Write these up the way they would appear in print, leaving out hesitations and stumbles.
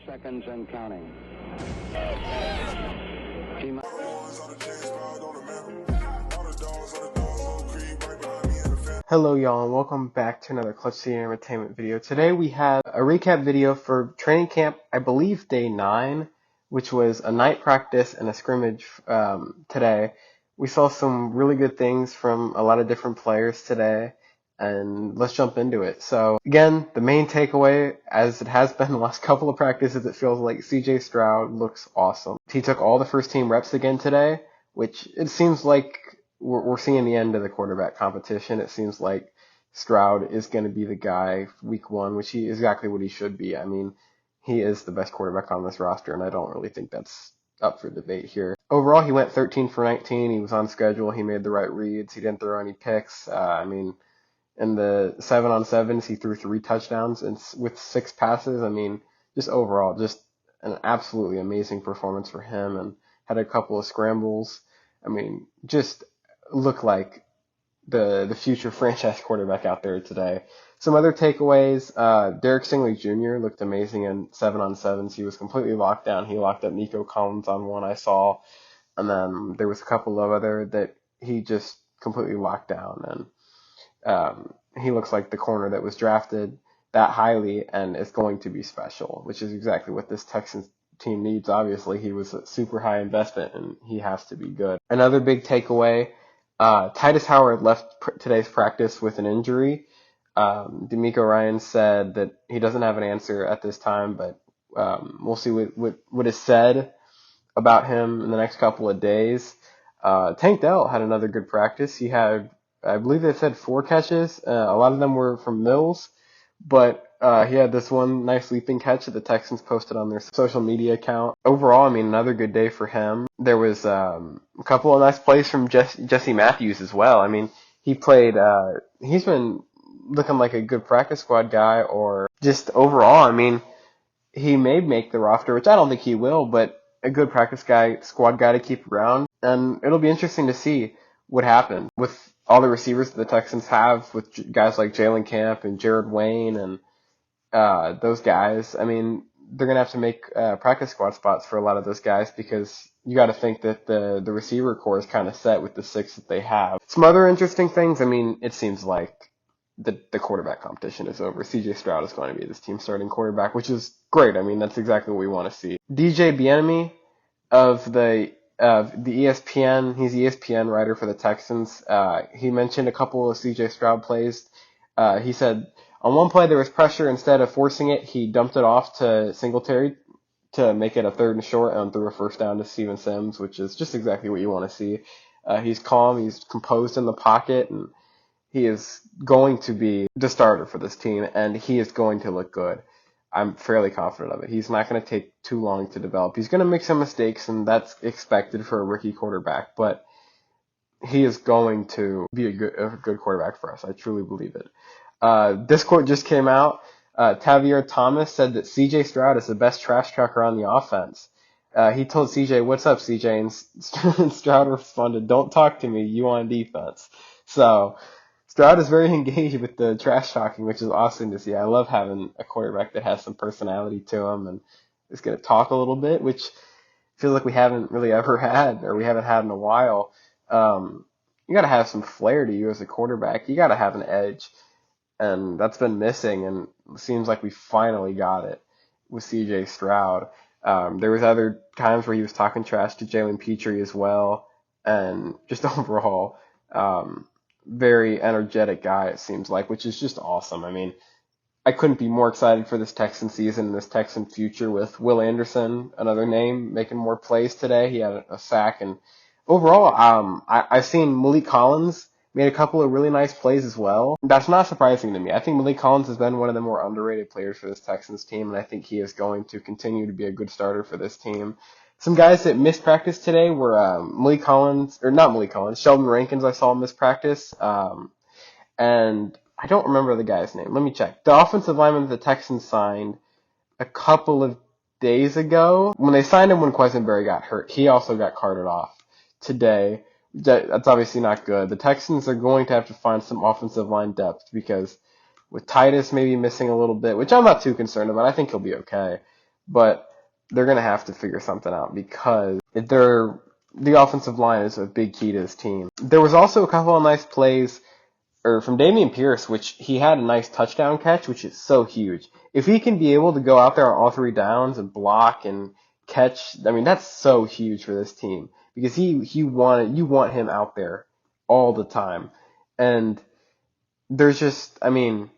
seconds and counting. Hello y'all and welcome back to another Clutch City Entertainment video. Today we have a recap video for training camp, I believe day 9, which was a night practice and a scrimmage today. We saw some really good things from a lot of different players today, and let's jump into it. So again, the main takeaway, as it has been the last couple of practices, it feels like CJ Stroud looks awesome. He took all the first team reps again today, which it seems like we're seeing the end of the quarterback competition. It seems like Stroud is going to be the guy week 1, which he is exactly what he should be. I mean, he is the best quarterback on this roster, and I don't really think that's up for debate here. Overall, he went 13 for 19. He was on schedule. He made the right reads. He didn't throw any picks. In the 7-on-7s, he threw 3 touchdowns and with 6 passes. I mean, just overall, just an absolutely amazing performance for him, and had a couple of scrambles. I mean, just look like the future franchise quarterback out there today. Some other takeaways, Derek Stingley Jr. looked amazing in 7-on-7s. He was completely locked down. He locked up Nico Collins on one I saw, and then there was a couple of other that he just completely locked down, and he looks like the corner that was drafted that highly and is going to be special, which is exactly what this Texans team needs. Obviously, he was a super high investment, and he has to be good. Another big takeaway, Titus Howard left today's practice with an injury. D'Amico Ryans said that he doesn't have an answer at this time, but we'll see what is said about him in the next couple of days. Tank Dell had another good practice. He had, I believe they said 4 catches. A lot of them were from Mills, but he had this one nice leaping catch that the Texans posted on their social media account. Overall, I mean, another good day for him. There was a couple of nice plays from Jesse Matthews as well. I mean, he played, he's been looking like a good practice squad guy, or just overall, I mean, he may make the roster, which I don't think he will, but a good squad guy to keep around. And it'll be interesting to see what happens with all the receivers that the Texans have, with guys like Jalen Camp and Jared Wayne and those guys. I mean, they're going to have to make practice squad spots for a lot of those guys, because you got to think that the receiver core is kind of set with the 6 that they have. Some other interesting things, I mean, it seems like the quarterback competition is over. CJ Stroud is going to be this team's starting quarterback, which is great. I mean, that's exactly what we want to see. DJ Bieniemy of the ESPN, he's the ESPN writer for the Texans. He mentioned a couple of CJ Stroud plays. He said on one play there was pressure. Instead of forcing it, he dumped it off to Singletary to make it a 3rd and short, and threw a first down to Steven Sims, which is just exactly what you want to see. He's calm, he's composed in the pocket, and he is going to be the starter for this team, and he is going to look good. I'm fairly confident of it. He's not going to take too long to develop. He's going to make some mistakes, and that's expected for a rookie quarterback, but he is going to be a good quarterback for us. I truly believe it. This quote just came out. Tavier Thomas said that CJ Stroud is the best trash talker on the offense. He told CJ, "What's up, CJ?" And Stroud responded, "Don't talk to me. You on defense." So Stroud is very engaged with the trash talking, which is awesome to see. I love having a quarterback that has some personality to him and is going to talk a little bit, which I feel like we haven't really ever had, or we haven't had in a while. You got to have some flair to you as a quarterback. You got to have an edge, and that's been missing, and it seems like we finally got it with CJ Stroud. There was other times where he was talking trash to Jalen Petrie as well, and just overall, very energetic guy, it seems like, which is just awesome. I mean, I couldn't be more excited for this Texan season and this Texan future, with Will Anderson, another name, making more plays today. He had a sack, and overall, I've seen Malik Collins made a couple of really nice plays as well. That's not surprising to me. I think Malik Collins has been one of the more underrated players for this Texans team, and I think he is going to continue to be a good starter for this team. Some guys that missed practice today were Sheldon Rankins I saw miss practice, and I don't remember the guy's name. Let me check. The offensive lineman that the Texans signed a couple of days ago, when they signed him when Quesenberry got hurt, he also got carted off today. That's obviously not good. The Texans are going to have to find some offensive line depth, because with Titus maybe missing a little bit, which I'm not too concerned about, I think he'll be okay. but they're going to have to figure something out because the offensive line is a big key to this team. There was also a couple of nice plays from Dameon Pierce, which he had a nice touchdown catch, which is so huge. If he can be able to go out there on all 3 downs and block and catch, I mean, that's so huge for this team because you want him out there all the time. And there's just, I mean,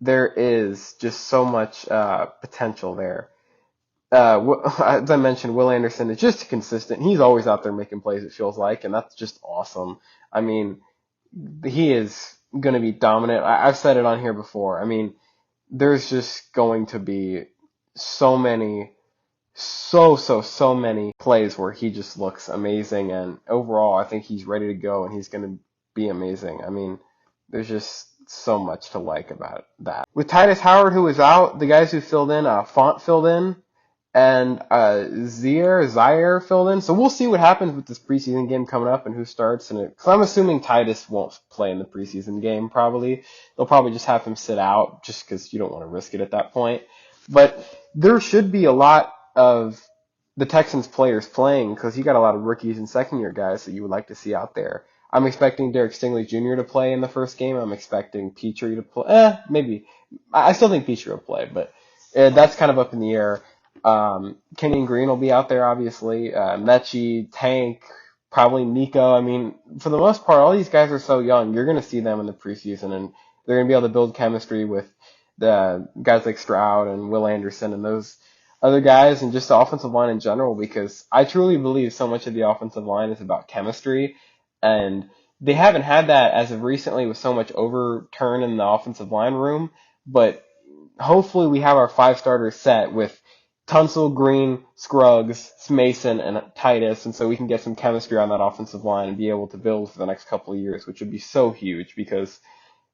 there is just so much potential there. As I mentioned, Will Anderson is just consistent. He's always out there making plays, it feels like, and that's just awesome. I mean, he is going to be dominant. I've said it on here before. I mean, there's just going to be so many plays where he just looks amazing, and overall, I think he's ready to go, and he's going to be amazing. I mean, there's just so much to like about that. With Titus Howard, who was out, the guys who filled in, Font filled in, and Zaire filled in. So we'll see what happens with this preseason game coming up and who starts. Because I'm assuming Titus won't play in the preseason game, probably. They'll probably just have him sit out just because you don't want to risk it at that point. But there should be a lot of the Texans players playing because you got a lot of rookies and second-year guys that you would like to see out there. I'm expecting Derek Stingley Jr. to play in the first game. I'm expecting Petrie to play. Maybe. I still think Petrie will play, but that's kind of up in the air. Kenyon Green will be out there, obviously. Mechie, Tank, probably Nico. I mean, for the most part, all these guys are so young. You're going to see them in the preseason, and they're going to be able to build chemistry with the guys like Stroud and Will Anderson and those other guys and just the offensive line in general, because I truly believe so much of the offensive line is about chemistry, and they haven't had that as of recently with so much overturn in the offensive line room, but hopefully we have our 5 starters set with Tunsil, Green, Scruggs, Mason, and Titus, and so we can get some chemistry on that offensive line and be able to build for the next couple of years, which would be so huge because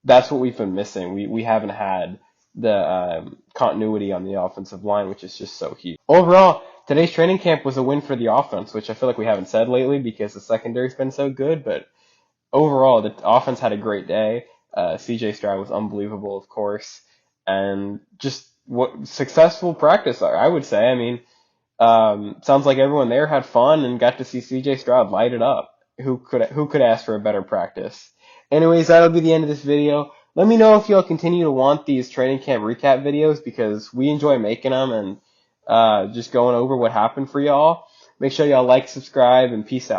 that's what we've been missing. We haven't had the continuity on the offensive line, which is just so huge. Overall, today's training camp was a win for the offense, which I feel like we haven't said lately because the secondary's been so good, but overall, the offense had a great day. CJ Stroud was unbelievable, of course, and just successful practice, I would say. I mean, sounds like everyone there had fun and got to see CJ Stroud light it up. Who could ask for a better practice? Anyways, that'll be the end of this video. Let me know if y'all continue to want these training camp recap videos because we enjoy making them and just going over what happened for y'all. Make sure y'all like, subscribe, and peace out.